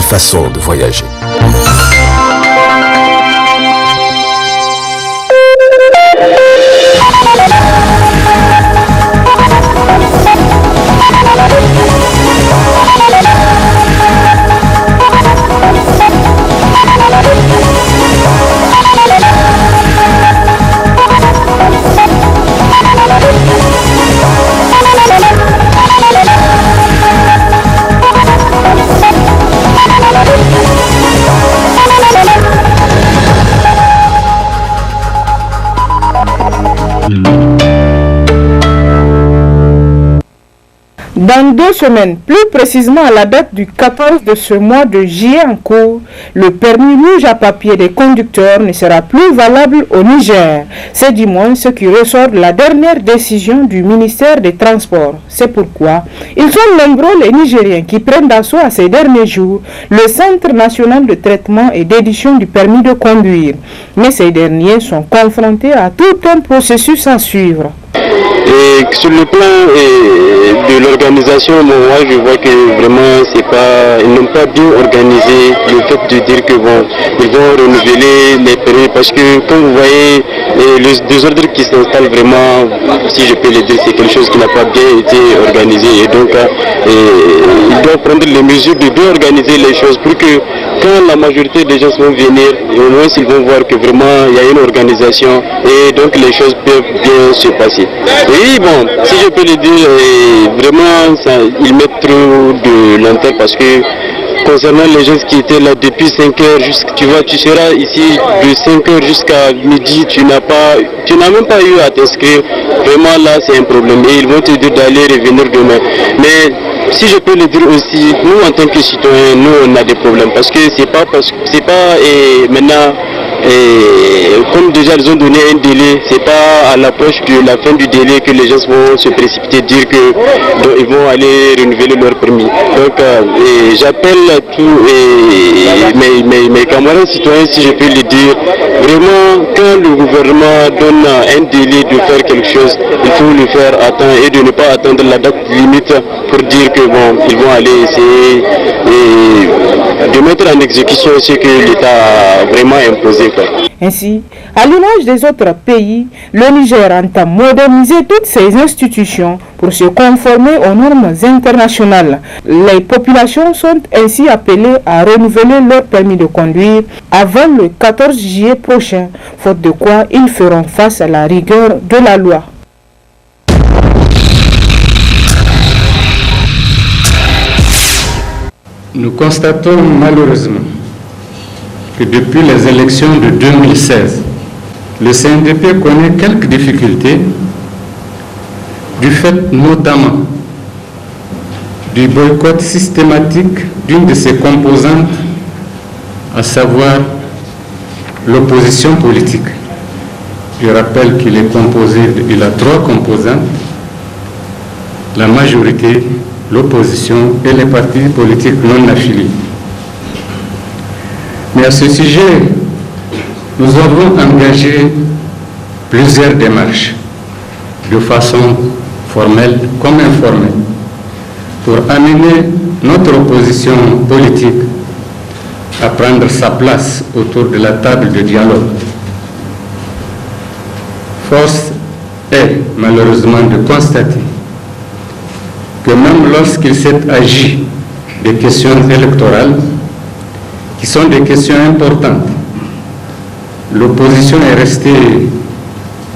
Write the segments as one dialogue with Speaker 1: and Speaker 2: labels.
Speaker 1: façons de voyager.
Speaker 2: Dans 2 semaines, plus précisément à la date du 14 de ce mois de juillet en cours, le permis rouge à papier des conducteurs ne sera plus valable au Niger. C'est du moins ce qui ressort de la dernière décision du ministère des Transports. C'est pourquoi ils sont nombreux les Nigériens qui prennent d'assaut à ces derniers jours le Centre national de traitement et d'édition du permis de conduire. Mais ces derniers sont confrontés à tout un processus à suivre.
Speaker 3: Et sur le plan de l'organisation, moi je vois que vraiment ils n'ont pas bien organisé le fait de dire que ils vont renouveler les permis, parce que comme vous voyez le désordre qui s'installe vraiment, si je peux le dire, c'est quelque chose qui n'a pas bien été organisé, et donc ils doivent prendre les mesures de bien organiser les choses pour que quand la majorité des gens vont venir, au moins ils vont voir que vraiment il y a une organisation et donc les choses peuvent bien se passer. Oui, bon, si je peux le dire, vraiment ils mettent trop de lenteur, parce que concernant les gens qui étaient là depuis 5 heures, tu seras ici de 5 heures jusqu'à midi, tu n'as même pas eu à t'inscrire. Vraiment là c'est un problème et ils vont te dire d'aller revenir demain. Mais si je peux le dire aussi, nous en tant que citoyens, nous on a des problèmes, parce que c'est pas maintenant. Et comme déjà ils ont donné un délai, c'est pas à l'approche de la fin du délai que les gens vont se précipiter dire qu'ils vont aller renouveler leur permis. Donc j'appelle tous mes camarades citoyens, si je peux le dire, vraiment quand le gouvernement donne un délai de faire quelque chose, il faut le faire à temps et de ne pas attendre la date limite pour dire que ils vont aller essayer de mettre en exécution ce que l'État a vraiment imposé.
Speaker 2: Ainsi, à l'image des autres pays, le Niger entend moderniser toutes ses institutions pour se conformer aux normes internationales. Les populations sont ainsi appelées à renouveler leur permis de conduire avant le 14 juillet prochain, faute de quoi ils feront face à la rigueur de la loi.
Speaker 4: Nous constatons malheureusement que depuis les élections de 2016, le CNDP connaît quelques difficultés du fait notamment du boycott systématique d'une de ses composantes, à savoir l'opposition politique. Je rappelle qu'il est composé, il a 3 composantes, la majorité, l'opposition et les partis politiques non affiliés. Mais à ce sujet, nous avons engagé plusieurs démarches, de façon formelle comme informelle, pour amener notre opposition politique à prendre sa place autour de la table de dialogue. Force est malheureusement de constater que même lorsqu'il s'est agi des questions électorales, qui sont des questions importantes, l'opposition est restée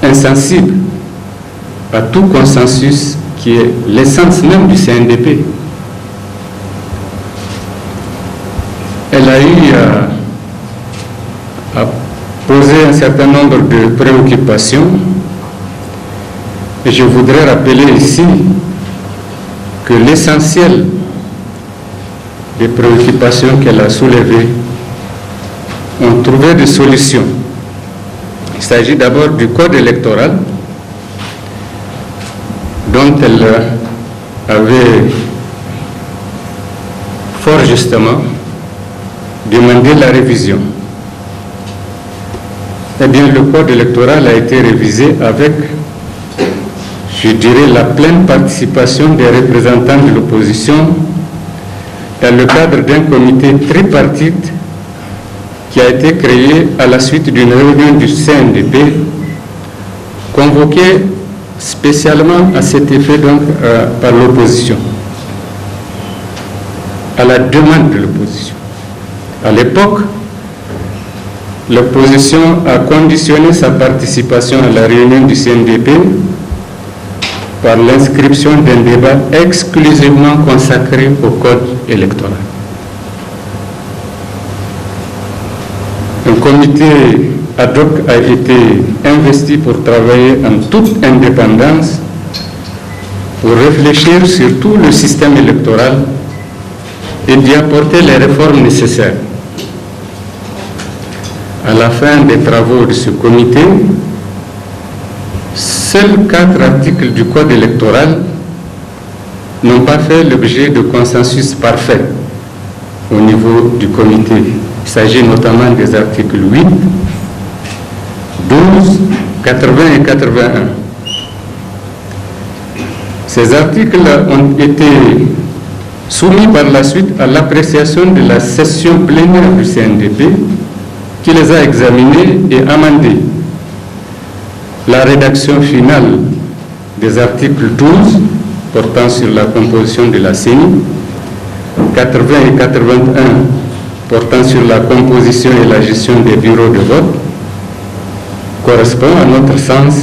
Speaker 4: insensible à tout consensus qui est l'essence même du CNDP. Elle a eu à poser un certain nombre de préoccupations, et je voudrais rappeler ici que l'essentiel des préoccupations qu'elle a soulevées ont trouvé des solutions. Il s'agit d'abord du code électoral, dont elle avait fort justement demandé la révision. Eh bien, le code électoral a été révisé avec, je dirais, la pleine participation des représentants de l'opposition, dans le cadre d'un comité tripartite qui a été créé à la suite d'une réunion du CNDP, convoquée spécialement à cet effet donc, par l'opposition, à la demande de l'opposition. À l'époque, l'opposition a conditionné sa participation à la réunion du CNDP par l'inscription d'un débat exclusivement consacré au code électoral. Un comité ad hoc a été investi pour travailler en toute indépendance, pour réfléchir sur tout le système électoral et d'y apporter les réformes nécessaires. À la fin des travaux de ce comité, seuls 4 articles du Code électoral n'ont pas fait l'objet de consensus parfait au niveau du comité. Il s'agit notamment des articles 8, 12, 80 et 81. Ces articles ont été soumis par la suite à l'appréciation de la session plénière du CNDP qui les a examinés et amendés. La rédaction finale des articles 12 portant sur la composition de la CENI, 80 et 81 portant sur la composition et la gestion des bureaux de vote correspond à notre sens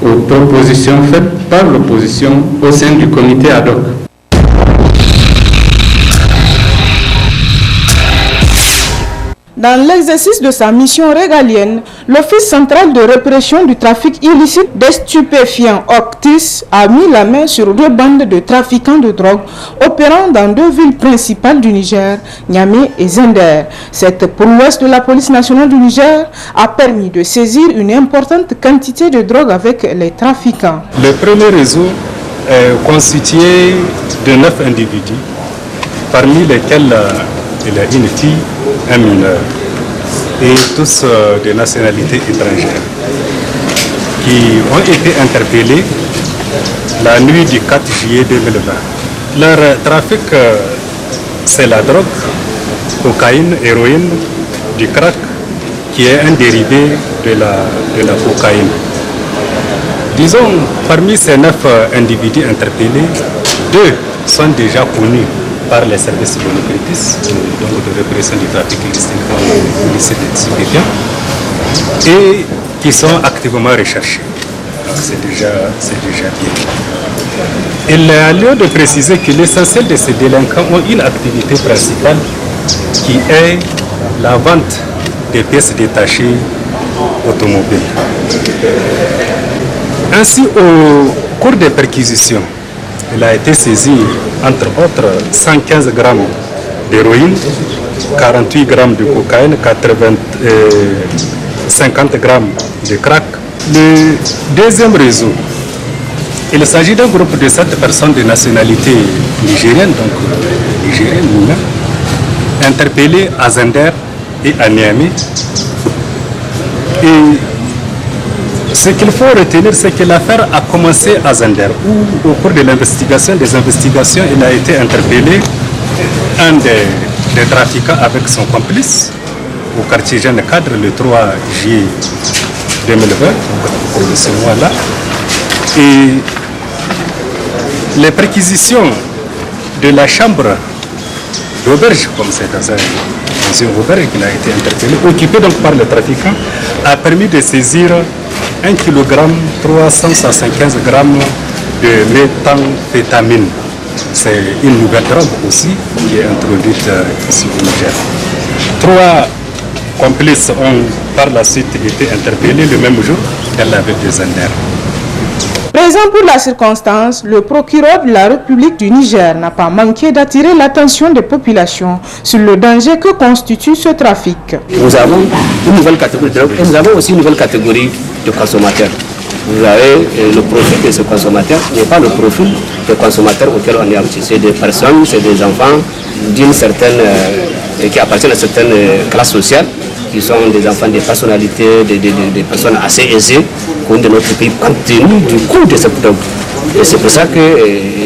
Speaker 4: aux propositions faites par l'opposition au sein du comité ad hoc.
Speaker 2: Dans l'exercice de sa mission régalienne, l'Office central de répression du trafic illicite des stupéfiants, OCTIS, a mis la main sur 2 bandes de trafiquants de drogue opérant dans 2 villes principales du Niger, Niamey et Zender. Cette prouesse de la police nationale du Niger a permis de saisir une importante quantité de drogue avec les trafiquants.
Speaker 1: Le premier réseau est constitué de 9 individus, parmi lesquels il y a une fille, un mineur, et tous de nationalité étrangère, qui ont été interpellés la nuit du 4 juillet 2020. Leur trafic, c'est la drogue, cocaïne, héroïne, du crack, qui est un dérivé de la cocaïne. Disons, parmi ces 9 individus interpellés, 2 sont déjà connus par les services de l'OCTIS, donc de répression du trafic illicite des stupéfiants, et qui sont activement recherchés. Donc c'est déjà bien. Il a lieu de préciser que l'essentiel de ces délinquants ont une activité principale qui est la vente des pièces détachées automobiles. Ainsi, au cours des perquisitions, il a été saisi, entre autres, 115 grammes d'héroïne, 48 grammes de cocaïne, 50 grammes de crack. Le deuxième réseau, il s'agit d'un groupe de 7 personnes de nationalité nigérienne, donc nigérienne nous-mêmes, interpellées à Zender et à Niamey. Et ce qu'il faut retenir, c'est que l'affaire a commencé à Zender, où au cours de l'investigation, il a été interpellé un des trafiquants avec son complice au quartier Jeune Cadre le 3 juillet 2020, de ce mois-là. Et les perquisitions de la chambre d'auberge, comme c'est dans une auberge qu'il a été interpellé, occupée donc par le trafiquant, a permis de saisir 1 kg 375 grammes de méthamphétamine. C'est une nouvelle drogue aussi qui est introduite ici au Niger. 3 complices ont par la suite été interpellés le même jour dans la ville de Zender.
Speaker 2: Présent pour la circonstance, le procureur de la République du Niger n'a pas manqué d'attirer l'attention des populations sur le danger que constitue ce trafic.
Speaker 5: Nous avons une nouvelle catégorie de drogue et nous avons aussi une nouvelle catégorie de consommateurs. Vous avez le profil de ce consommateur, n'est pas le profil de consommateur auquel on est habitué. C'est des personnes, c'est des enfants d'une certaine, qui appartiennent à certaines classes sociales, qui sont des enfants des personnalités, des personnes assez aisées, de notre pays, compte tenu du coût de cette drogue. Et c'est pour ça que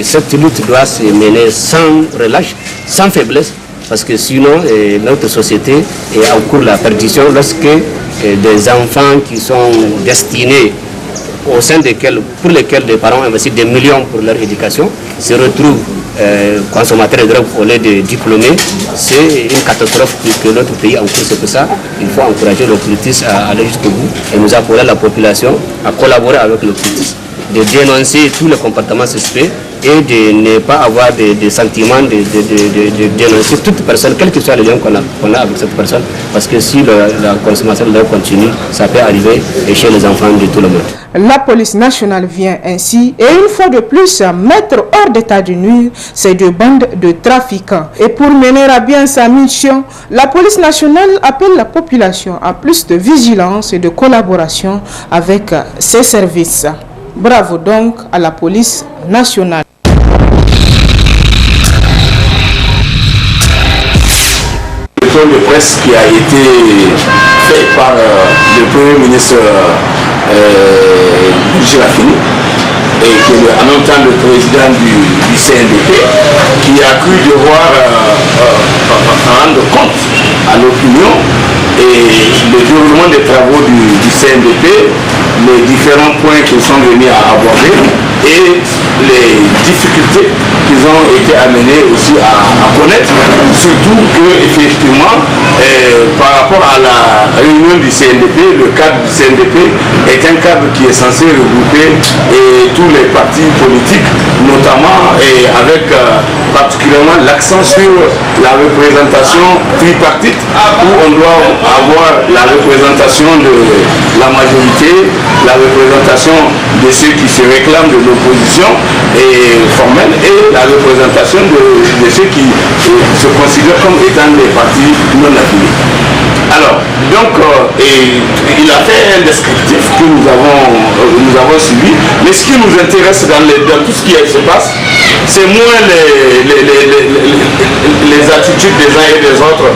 Speaker 5: cette lutte doit se mener sans relâche, sans faiblesse, parce que sinon notre société est en cours de la perdition lorsque des enfants qui sont destinés au sein desquels, pour lesquels des parents investissent des millions pour leur éducation, se retrouvent consommateurs de drogue au lieu de diplômés. C'est une catastrophe que notre pays a en cours. C'est pour ça qu'il faut encourager l'occultisme à aller jusqu'au bout et nous appeler la population à collaborer avec l'occultisme, de dénoncer tous les comportements suspects et de ne pas avoir des sentiments de dénoncer toute personne, quel que soit le lien qu'on a avec cette personne, parce que si la consommation de drogue continue, ça peut arriver chez les enfants de tout le monde.
Speaker 2: La police nationale vient ainsi, et une fois de plus, mettre hors d'état de nuire ces deux bandes de trafiquants. Et pour mener à bien sa mission, la police nationale appelle la population à plus de vigilance et de collaboration avec ses services. Bravo donc à la police nationale.
Speaker 6: Le point de presse qui a été fait par le Premier ministre Girafini et qui est en même temps le président du CNDP, qui a cru devoir rendre compte à l'opinion et le déroulement des travaux du CNDP, les différents points qu'ils sont venus à aborder et les difficultés qu'ils ont été amenés aussi à connaître, surtout que effectivement par rapport à la réunion du CNDP, le cadre du CNDP est un cadre qui est censé regrouper tous les partis politiques, notamment et avec particulièrement l'accent sur la représentation tripartite, où on doit avoir la représentation de la majorité, la représentation de ceux qui se réclament de l'opposition formelle et la représentation de ceux qui se considèrent comme étant des partis non affiliés. Alors, donc, il a fait un descriptif que nous avons suivi, mais ce qui nous intéresse dans tout ce qui se passe, c'est moins les attitudes des uns et des autres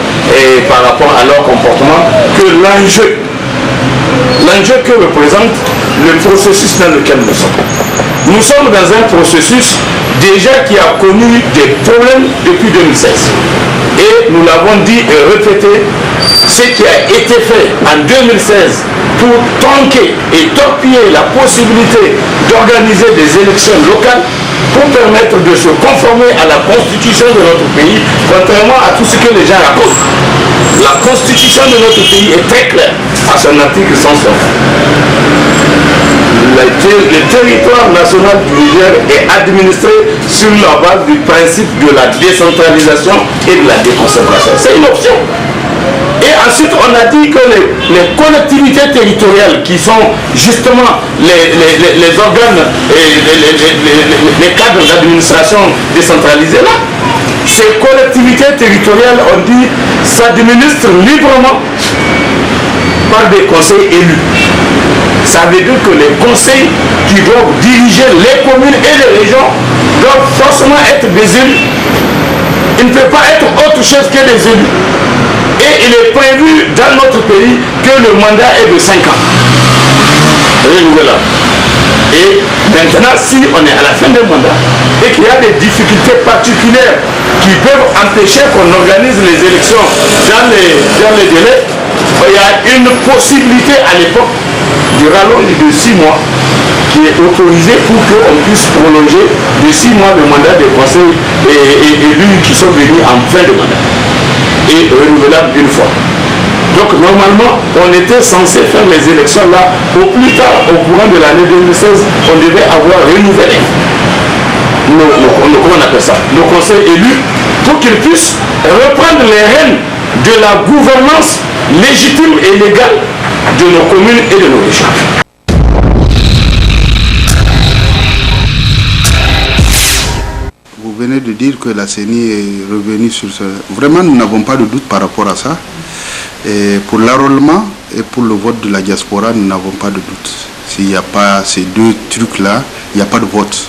Speaker 6: par rapport à leur comportement que l'enjeu. L'enjeu que représente le processus dans lequel nous sommes. Nous sommes dans un processus déjà qui a connu des problèmes depuis 2016. Et nous l'avons dit et répété, ce qui a été fait en 2016 pour tronquer et torpiller la possibilité d'organiser des élections locales pour permettre de se conformer à la constitution de notre pays, contrairement à tout ce que les gens racontent. La constitution de notre pays est très claire à son article 105. Le territoire national du Niger est administré sur la base du principe de la décentralisation et de la déconcentration. C'est une option. Et ensuite, on a dit que les collectivités territoriales qui sont justement les organes et les cadres d'administration décentralisés là, ces collectivités territoriales, on dit, s'administrent librement par des conseils élus. Ça veut dire que les conseils qui doivent diriger les communes et les régions doivent forcément être des élus. Il ne peut pas être autre chose que des élus. Et il est prévu dans notre pays que le mandat est de 5 ans. Renouvelable. Et maintenant, si on est à la fin du mandat et qu'il y a des difficultés particulières qui peuvent empêcher qu'on organise les élections dans les délais, il y a une possibilité à l'époque du rallonge de 6 mois qui est autorisé pour qu'on puisse prolonger de 6 mois le mandat des conseils élus qui sont venus en fin de mandat et renouvelable une fois. Donc normalement, on était censé faire les élections là au plus tard, au courant de l'année 2016, on devait avoir renouvelé comment on appelle ça, le conseil élu, pour qu'il puisse reprendre les rênes de la gouvernance légitime et légale de nos communes et de nos régions.
Speaker 7: Vous venez de dire que la CENI est revenue sur ce... Vraiment, nous n'avons pas de doute par rapport à ça. Et pour l'enrôlement et pour le vote de la diaspora, nous n'avons pas de doute. S'il n'y a pas ces deux trucs-là, il n'y a pas de vote.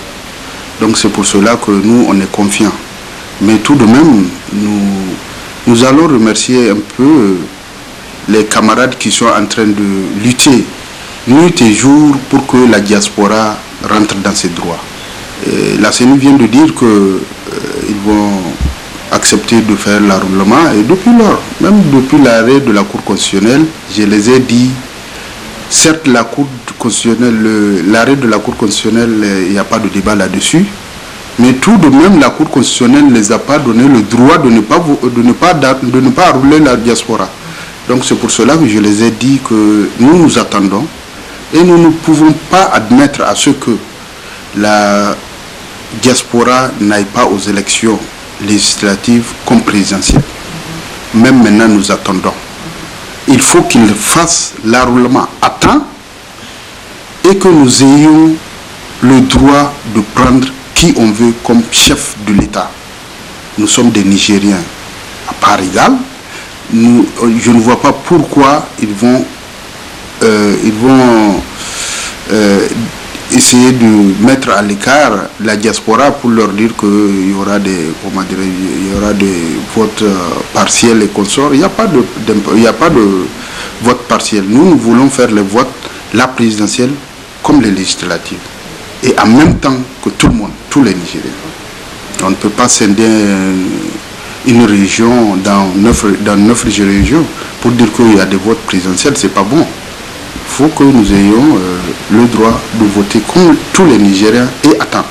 Speaker 7: Donc c'est pour cela que nous, on est confiants. Mais tout de même, nous allons remercier un peu les camarades qui sont en train de lutter nuit et jour pour que la diaspora rentre dans ses droits. La CENI vient de dire qu'ils vont accepter de faire l'enrôlement. Et depuis lors, même depuis l'arrêt de la Cour constitutionnelle, je les ai dit, certes, l'arrêt de la Cour constitutionnelle, il n'y a pas de débat là-dessus, mais tout de même, la Cour constitutionnelle ne les a pas donné le droit de ne pas enrôler la diaspora. Donc c'est pour cela que je les ai dit que nous attendons et nous ne pouvons pas admettre à ce que la diaspora n'aille pas aux élections législatives comme présidentielles. Même maintenant, nous attendons. Il faut qu'ils fassent l'enrôlement à temps et que nous ayons le droit de prendre qui on veut comme chef de l'État. Nous sommes des Nigériens à part égale. Je ne vois pas pourquoi ils vont essayer de mettre à l'écart la diaspora pour leur dire qu'il y aura des votes partiels et consorts. Il n'y a pas de vote partiel. Nous voulons faire les votes, la présidentielle comme les législatives. Et en même temps que tout le monde, tous les Nigériens. On ne peut pas scinder une région dans 9 régions pour dire qu'il y a des votes présidentiels, c'est pas bon. Il faut que nous ayons le droit de voter comme tous les Nigériens et à temps.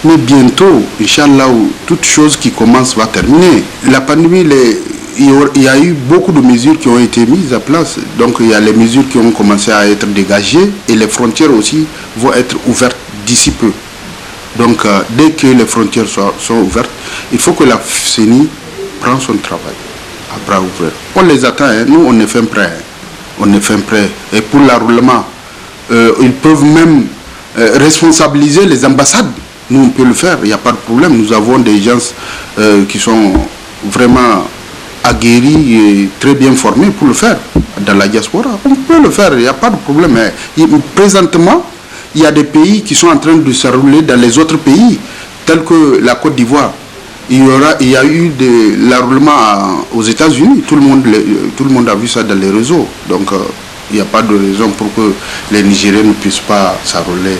Speaker 7: Mais bientôt, Inch'Allah, toute chose qui commence va terminer. La pandémie, il y a eu beaucoup de mesures qui ont été mises à place. Donc il y a les mesures qui ont commencé à être dégagées et les frontières aussi vont être ouvertes d'ici peu. Donc dès que les frontières sont ouvertes, il faut que la CENI prenne son travail à bras ouverts. On les attend, hein. Nous on est fin prêt. On est fin prêt. Et pour l'enrôlement, ils peuvent même responsabiliser les ambassades. Nous on peut le faire, il n'y a pas de problème. Nous avons des gens qui sont vraiment aguerris et très bien formés pour le faire dans la diaspora. On peut le faire, il n'y a pas de problème. Présentement, il y a des pays qui sont en train de s'enrôler dans les autres pays, tels que la Côte d'Ivoire. Il y a eu de l'enrôlement aux États-Unis. Tout le monde a vu ça dans les réseaux. Donc, il n'y a pas de raison pour que les Nigériens ne puissent pas s'enrôler.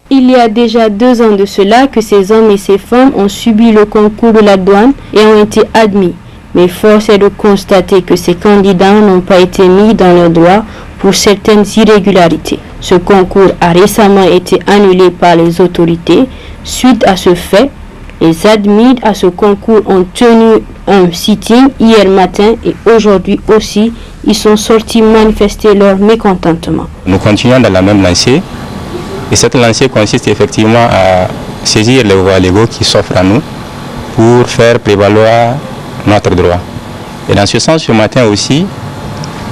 Speaker 8: Il y a déjà 2 ans de cela que ces hommes et ces femmes ont subi le concours de la douane et ont été admis. Mais force est de constater que ces candidats n'ont pas été mis dans leurs droits pour certaines irrégularités. Ce concours a récemment été annulé par les autorités. Suite à ce fait, les admis à ce concours ont tenu un sitting hier matin et aujourd'hui aussi, ils sont sortis manifester leur mécontentement.
Speaker 9: Nous continuons dans la même lancée et cette lancée consiste effectivement à saisir les voies légaux qui s'offrent à nous pour faire prévaloir notre droit. Et dans ce sens, ce matin aussi,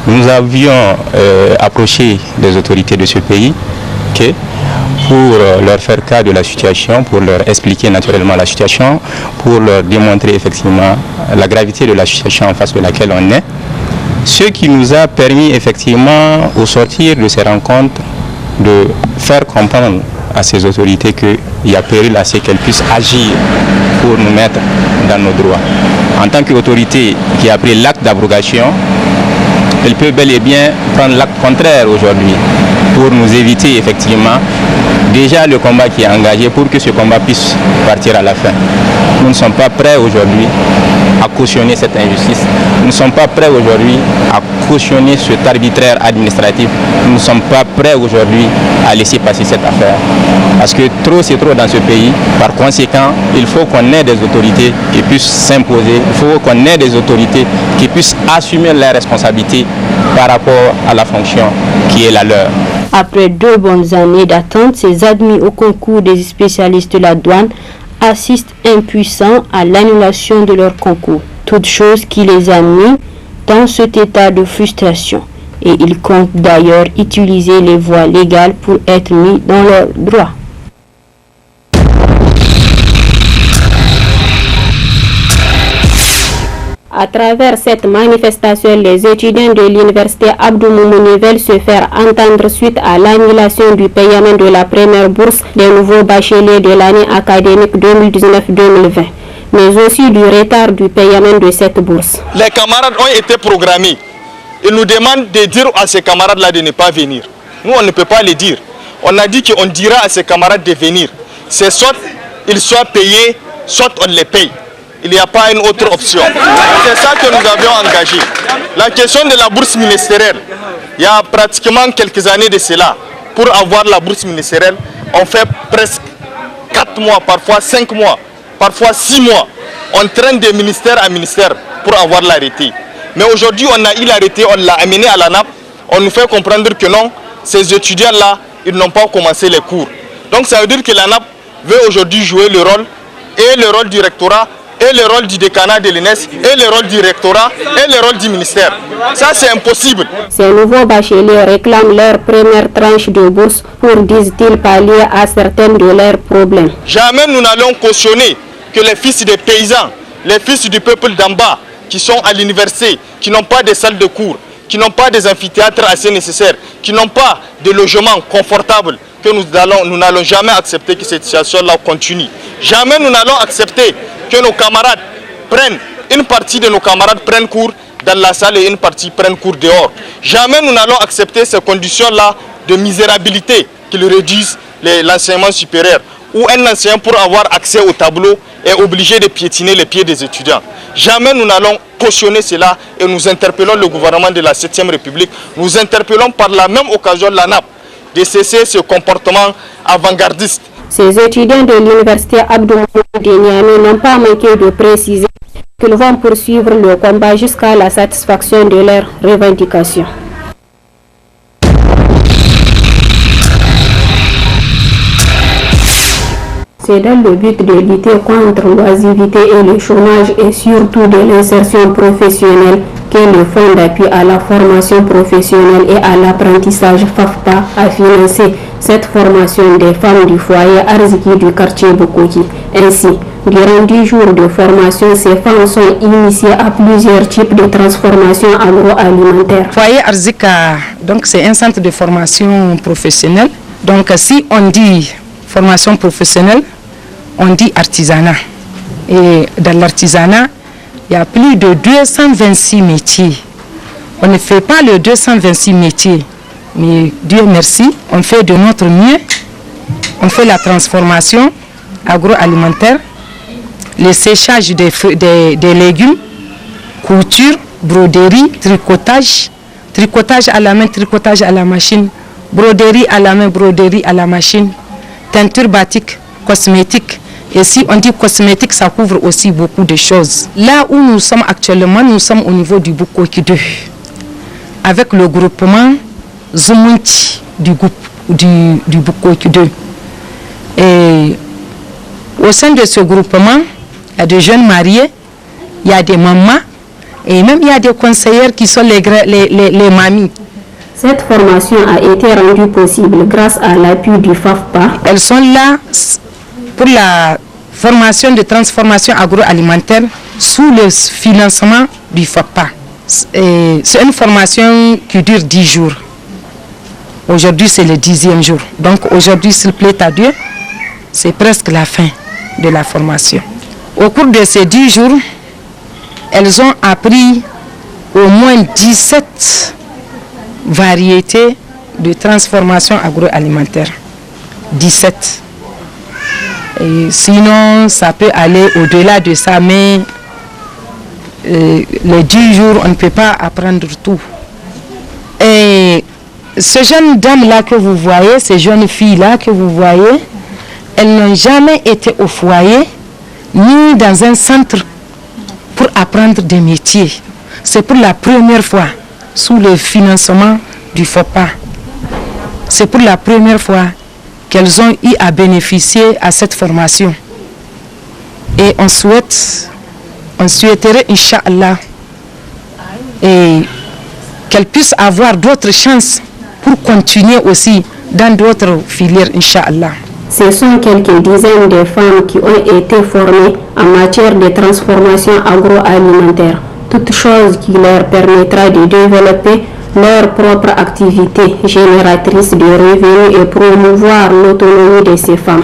Speaker 9: nous avions approché les autorités de ce pays pour leur faire cas de la situation, pour leur expliquer naturellement la situation, pour leur démontrer effectivement la gravité de la situation en face de laquelle on est. Ce qui nous a permis effectivement, au sortir de ces rencontres, de faire comprendre à ces autorités qu'il y a péril à ce qu'elles puissent agir pour nous mettre dans nos droits. En tant qu'autorité qui a pris l'acte d'abrogation, elle peut bel et bien prendre l'acte contraire aujourd'hui pour nous éviter effectivement déjà le combat qui est engagé pour que ce combat puisse partir à la fin. Nous ne sommes pas prêts aujourd'hui à cautionner cette injustice. Nous ne sommes pas prêts aujourd'hui à cautionner cet arbitraire administratif. Nous ne sommes pas prêts aujourd'hui à laisser passer cette affaire. Parce que trop c'est trop dans ce pays. Par conséquent, il faut qu'on ait des autorités qui puissent s'imposer. Il faut qu'on ait des autorités qui puissent assumer leurs responsabilités par rapport à la fonction qui est la leur.
Speaker 8: Après 2 bonnes années d'attente, ces admis au concours des spécialistes de la douane assistent impuissants à l'annulation de leur concours. Toute chose qui les a mis dans cet état de frustration. Et ils comptent d'ailleurs utiliser les voies légales pour être mis dans leurs droits. À travers cette manifestation, les étudiants de l'université Abdou Moumouni veulent se faire entendre suite à l'annulation du paiement de la première bourse des nouveaux bacheliers de l'année académique 2019-2020, mais aussi du retard du paiement de cette bourse.
Speaker 10: Les camarades ont été programmés ils nous demandent de dire à ces camarades-là de ne pas venir. Nous, on ne peut pas les dire. On a dit qu'on dira à ses camarades de venir. C'est soit ils soient payés, soit on les paye. Il n'y a pas une autre option. C'est ça que nous avions engagé. La question de la bourse ministérielle, il y a pratiquement quelques années de cela, pour avoir la bourse ministérielle, on fait presque 4 mois, parfois 5 mois, parfois 6 mois. On traîne de ministère à ministère pour avoir l'arrêté. Mais aujourd'hui, on a eu l'arrêté, on l'a amené à la nappe. On nous fait comprendre que non, ces étudiants-là, ils n'ont pas commencé les cours. Donc ça veut dire que la nappe veut aujourd'hui jouer le rôle, et le rôle du rectorat, et le rôle du décanat de l'INES, et le rôle du rectorat, et le rôle du ministère. Ça, c'est impossible.
Speaker 8: Ces nouveaux bacheliers réclament leur première tranche de bourse pour, disent-ils, pallier à certains de leurs problèmes.
Speaker 10: Jamais nous n'allons cautionner que les fils des paysans, les fils du peuple d'en bas, qui sont à l'université, qui n'ont pas de salles de cours, qui n'ont pas des amphithéâtres assez nécessaires, qui n'ont pas de logements confortables, que nous n'allons jamais accepter que cette situation-là continue. Jamais nous n'allons accepter que nos camarades prennent, une partie de nos camarades prennent cours dans la salle et une partie prennent cours dehors. Jamais nous n'allons accepter ces conditions-là de misérabilité qu'ils réduisent l'enseignement supérieur, où un enseignant pour avoir accès au tableau est obligé de piétiner les pieds des étudiants. Jamais nous n'allons cautionner cela et nous interpellons le gouvernement de la 7e République, nous interpellons par la même occasion la NAP de cesser ce comportement avant-gardiste.
Speaker 8: Ces étudiants de l'université Abdou Moumouni de Niamey n'ont pas manqué de préciser qu'ils vont poursuivre le combat jusqu'à la satisfaction de leurs revendications. C'est dans le but de lutter contre l'oisiveté et le chômage et surtout de l'insertion professionnelle que le Fonds d'appui à la formation professionnelle et à l'apprentissage FAFPA a financé cette formation des femmes du foyer Arziki du quartier Bokoki. Ainsi, durant 10 jours de formation, ces femmes sont initiées à plusieurs types de transformations agroalimentaires.
Speaker 11: Foyer Arzika, donc c'est un centre de formation professionnelle. Donc si on dit formation professionnelle, on dit artisanat. Et dans l'artisanat, il y a plus de 226 métiers. On ne fait pas les 226 métiers, mais Dieu merci, on fait de notre mieux. On fait la transformation agroalimentaire, le séchage des légumes, couture, broderie, tricotage à la main, tricotage à la machine, broderie à la main, broderie à la machine, teinture batik, cosmétique. Et si on dit cosmétique, ça couvre aussi beaucoup de choses. Là où nous sommes actuellement, nous sommes au niveau du Bukoki 2, avec le groupement Zumunti du Bukoki 2. Et au sein de ce groupement, il y a des jeunes mariés, il y a des mamans, et même il y a des conseillères qui sont les mamies.
Speaker 8: Cette formation a été rendue possible grâce à l'appui du FAFPA.
Speaker 11: Elles sont là pour la formation de transformation agroalimentaire sous le financement du FAFPA. C'est une formation qui dure 10 jours. Aujourd'hui, c'est le 10e jour. Donc aujourd'hui, s'il plaît à Dieu, c'est presque la fin de la formation. Au cours de ces 10 jours, elles ont appris au moins 17 variétés de transformation agroalimentaire. 17. Et sinon, ça peut aller au-delà de ça, mais les 10 jours, on ne peut pas apprendre tout. Et ces jeunes dames-là que vous voyez, ces jeunes filles-là que vous voyez, elles n'ont jamais été au foyer, ni dans un centre pour apprendre des métiers. C'est pour la première fois, sous le financement du FAFPA. C'est pour la première fois qu'elles ont eu à bénéficier à cette formation. Et on souhaiterait, Inch'Allah, qu'elles puissent avoir d'autres chances pour continuer aussi dans d'autres filières, Inch'Allah.
Speaker 8: Ce sont quelques dizaines de femmes qui ont été formées en matière de transformation agroalimentaire, toute chose qui leur permettra de développer leur propre activité génératrice de revenus et promouvoir l'autonomie de ces femmes.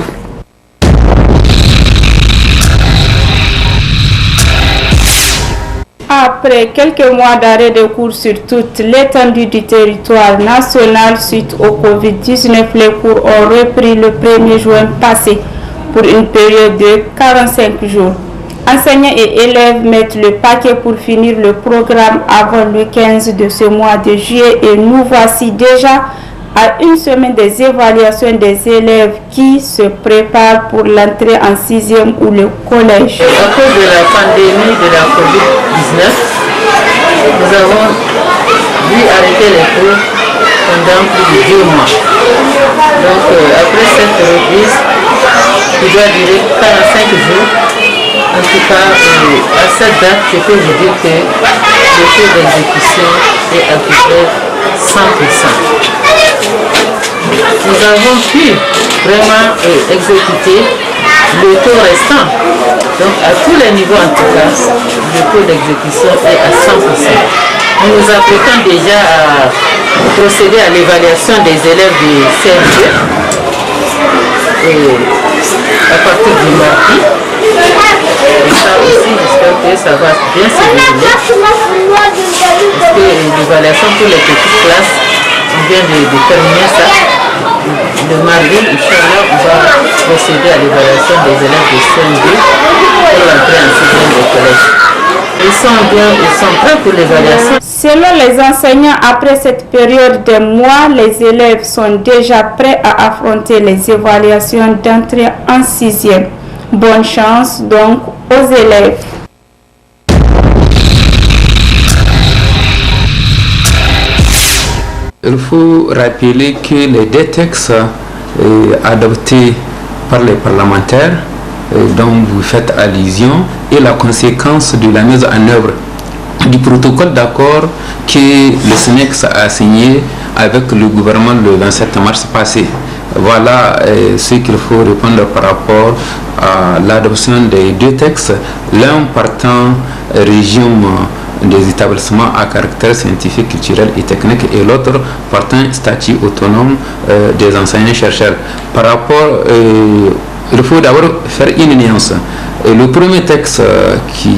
Speaker 2: À après quelques mois d'arrêt de cours sur toute l'étendue du territoire national suite au Covid-19, les cours ont repris le 1er juin passé pour une période de 45 jours. Enseignants et élèves mettent le paquet pour finir le programme avant le 15 de ce mois de juillet et nous voici déjà à une semaine des évaluations des élèves qui se préparent pour l'entrée en 6e ou le collège.
Speaker 12: À cause de la pandémie de la Covid-19, nous avons dû arrêter les cours pendant plus de 2 mois. Donc après cette reprise, qui doit durer 45 jours, en tout cas à cette date, je peux vous dire que le taux d'exécution est à peu près 100%. Nous avons pu vraiment exécuter le taux restant. Donc à tous les niveaux en tout cas, le taux d'exécution est à 100%. Nous nous apprêtons déjà à procéder à l'évaluation des élèves du CM2 à partir du mardi. Et ça aussi, j'espère que ça va bien se dérouler. Parce que l'évaluation pour les petites classes, on vient de terminer ça. Le mardi, Inch'Allah, on va procéder à l'évaluation des élèves de CM2 pour l'entrée en 6e au collège. Ils sont prêts pour l'évaluation.
Speaker 2: Selon les enseignants, après cette période de mois, les élèves sont déjà prêts à affronter les évaluations d'entrée en 6e. Bonne chance donc aux élèves.
Speaker 13: Il faut rappeler que les deux textes adoptés par les parlementaires dont vous faites allusion est la conséquence de la mise en œuvre du protocole d'accord que le SNEX a signé avec le gouvernement le 27 mars passé. Voilà ce qu'il faut répondre par rapport à l'adoption des deux textes, l'un partant régime des établissements à caractère scientifique, culturel et technique et l'autre portant statut autonome des enseignants-chercheurs. Par rapport, il faut d'abord faire une nuance. Le premier texte qui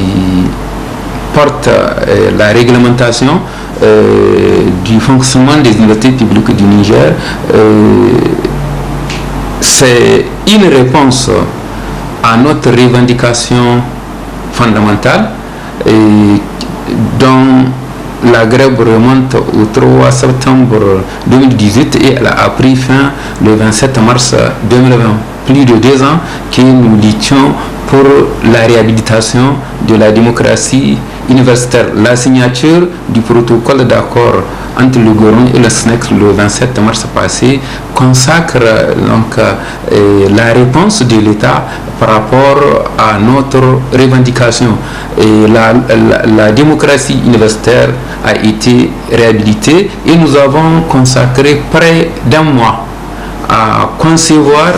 Speaker 13: porte la réglementation du fonctionnement des universités publiques du Niger, c'est une réponse à notre revendication fondamentale dont la grève remonte au 3 septembre 2018 et elle a pris fin le 27 mars 2020. Plus de 2 ans que nous luttions pour la réhabilitation de la démocratie universitaire. La signature du protocole d'accord entre le gouvernement et le SNEX le 27 mars passé consacre donc la réponse de l'État par rapport à notre revendication. Et la démocratie universitaire a été réhabilitée et nous avons consacré près d'1 mois à concevoir,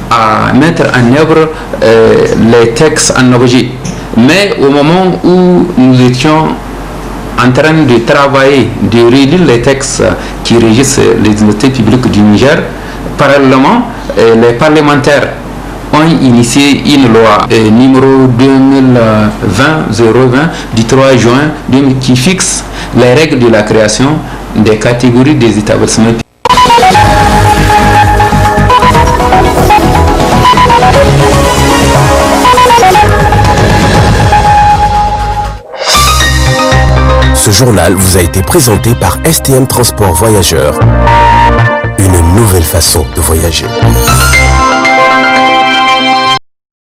Speaker 13: à mettre en œuvre les textes en objet. Mais au moment où nous étions en train de travailler, de relire les textes qui régissent les universités publiques du Niger, parallèlement, les parlementaires ont initié une loi numéro 2020-020 du 3 juin qui fixe les règles de la création des catégories des établissements.
Speaker 14: Ce journal vous a été présenté par STM Transport Voyageurs. Une nouvelle façon de voyager.